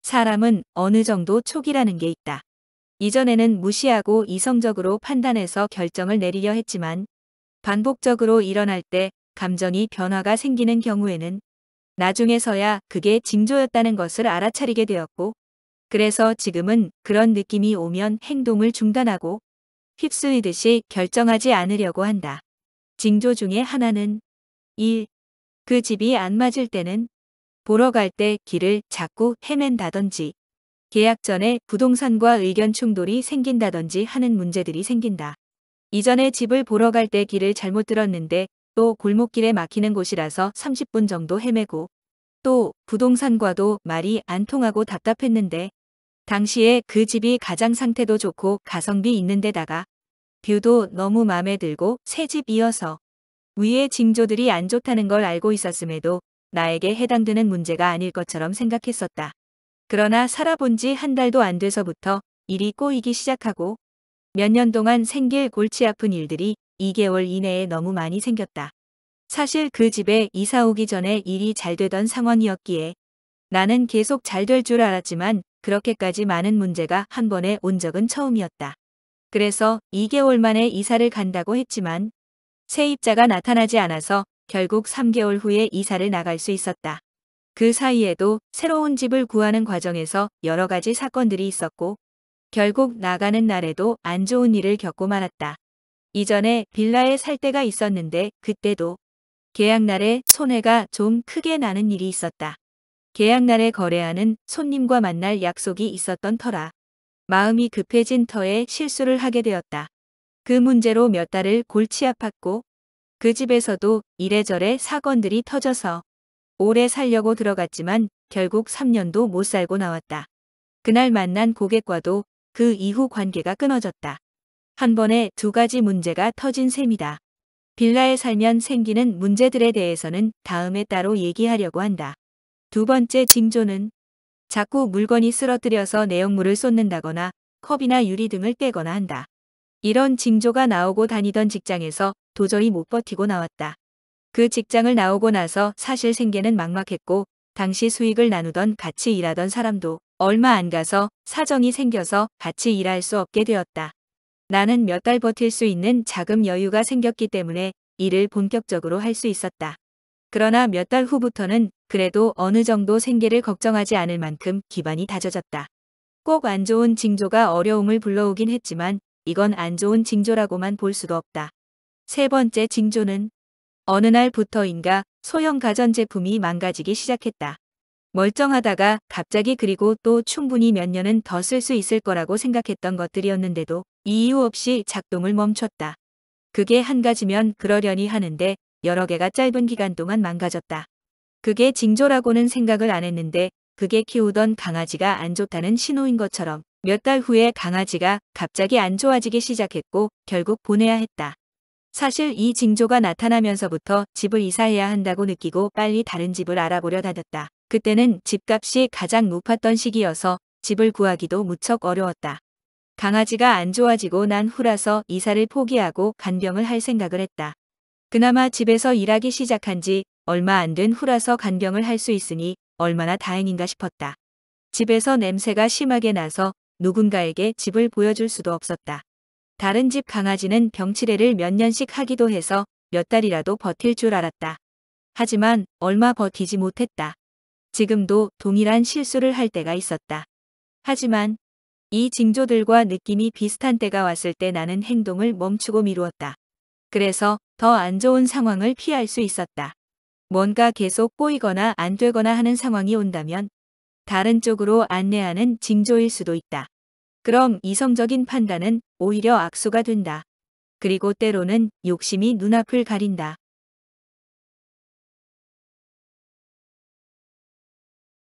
사람은 어느 정도 촉이라는 게 있다. 이전에는 무시하고 이성적으로 판단해서 결정을 내리려 했지만 반복적으로 일어날 때 감정이 변화가 생기는 경우에는 나중에서야 그게 징조였다는 것을 알아차리게 되었고, 그래서 지금은 그런 느낌이 오면 행동을 중단하고 휩쓸리듯이 결정하지 않으려고 한다. 징조 중에 하나는 1. 그 집이 안 맞을 때는 보러 갈 때 길을 자꾸 헤맨다든지, 계약 전에 부동산과 의견 충돌이 생긴다든지 하는 문제들이 생긴다. 이전에 집을 보러 갈 때 길을 잘못 들었는데 또 골목길에 막히는 곳이라서 30분 정도 헤매고, 또 부동산과도 말이 안 통하고 답답했는데 당시에 그 집이 가장 상태도 좋고 가성비 있는 데다가 뷰도 너무 마음에 들고 새 집이어서 위의 징조들이 안 좋다는 걸 알고 있었음에도 나에게 해당되는 문제가 아닐 것처럼 생각했었다. 그러나 살아본 지 한 달도 안 돼서부터 일이 꼬이기 시작하고 몇 년 동안 생길 골치 아픈 일들이 2개월 이내에 너무 많이 생겼다. 사실 그 집에 이사 오기 전에 일이 잘 되던 상황이었기에 나는 계속 잘 될 줄 알았지만 그렇게까지 많은 문제가 한 번에 온 적은 처음이었다. 그래서 2개월 만에 이사를 간다고 했지만 세입자가 나타나지 않아서 결국 3개월 후에 이사를 나갈 수 있었다. 그 사이에도 새로운 집을 구하는 과정에서 여러 가지 사건들이 있었고 결국 나가는 날에도 안 좋은 일을 겪고 말았다. 이전에 빌라에 살 때가 있었는데 그때도 계약날에 손해가 좀 크게 나는 일이 있었다. 계약날에 거래하는 손님과 만날 약속이 있었던 터라 마음이 급해진 터에 실수를 하게 되었다. 그 문제로 몇 달을 골치 아팠고 그 집에서도 이래저래 사건들이 터져서 오래 살려고 들어갔지만 결국 3년도 못 살고 나왔다. 그날 만난 고객과도 그 이후 관계가 끊어졌다. 한 번에 두 가지 문제가 터진 셈이다. 빌라에 살면 생기는 문제들에 대해서는 다음에 따로 얘기하려고 한다. 두 번째 징조는 자꾸 물건이 쓰러뜨려서 내용물을 쏟는다거나 컵이나 유리 등을 깨거나 한다. 이런 징조가 나오고 다니던 직장에서 도저히 못 버티고 나왔다. 그 직장을 나오고 나서 사실 생계는 막막했고 당시 수익을 나누던 같이 일하던 사람도 얼마 안 가서 사정이 생겨서 같이 일할 수 없게 되었다. 나는 몇 달 버틸 수 있는 자금 여유가 생겼기 때문에 일을 본격적으로 할 수 있었다. 그러나 몇 달 후부터는 그래도 어느 정도 생계를 걱정하지 않을 만큼 기반이 다져졌다. 꼭 안 좋은 징조가 어려움을 불러오긴 했지만 이건 안 좋은 징조라고만 볼 수도 없다. 세 번째 징조는 어느 날부터인가 소형 가전제품이 망가지기 시작했다. 멀쩡하다가 갑자기 그리고 또 충분히 몇 년은 더 쓸 수 있을 거라고 생각했던 것들이었는데도 이유 없이 작동을 멈췄다. 그게 한 가지면 그러려니 하는데 여러 개가 짧은 기간 동안 망가졌다. 그게 징조라고는 생각을 안 했는데 그게 키우던 강아지가 안 좋다는 신호인 것처럼 몇 달 후에 강아지가 갑자기 안 좋아지기 시작했고 결국 보내야 했다. 사실 이 징조가 나타나면서부터 집을 이사해야 한다고 느끼고 빨리 다른 집을 알아보려 다녔다. 그때는 집값이 가장 높았던 시기여서 집을 구하기도 무척 어려웠다. 강아지가 안 좋아지고 난 후라서 이사를 포기하고 간병을 할 생각을 했다. 그나마 집에서 일하기 시작한 지 얼마 안 된 후라서 간병을 할 수 있으니 얼마나 다행인가 싶었다. 집에서 냄새가 심하게 나서 누군가에게 집을 보여줄 수도 없었다. 다른 집 강아지는 병치레를 몇 년씩 하기도 해서 몇 달이라도 버틸 줄 알았다. 하지만 얼마 버티지 못했다. 지금도 동일한 실수를 할 때가 있었다. 하지만 이 징조들과 느낌이 비슷한 때가 왔을 때 나는 행동을 멈추고 미루었다. 그래서 더 안 좋은 상황을 피할 수 있었다. 뭔가 계속 꼬이거나 안 되거나 하는 상황이 온다면 다른 쪽으로 안내하는 징조일 수도 있다. 그럼 이성적인 판단은 오히려 악수가 된다. 그리고 때로는 욕심이 눈앞을 가린다.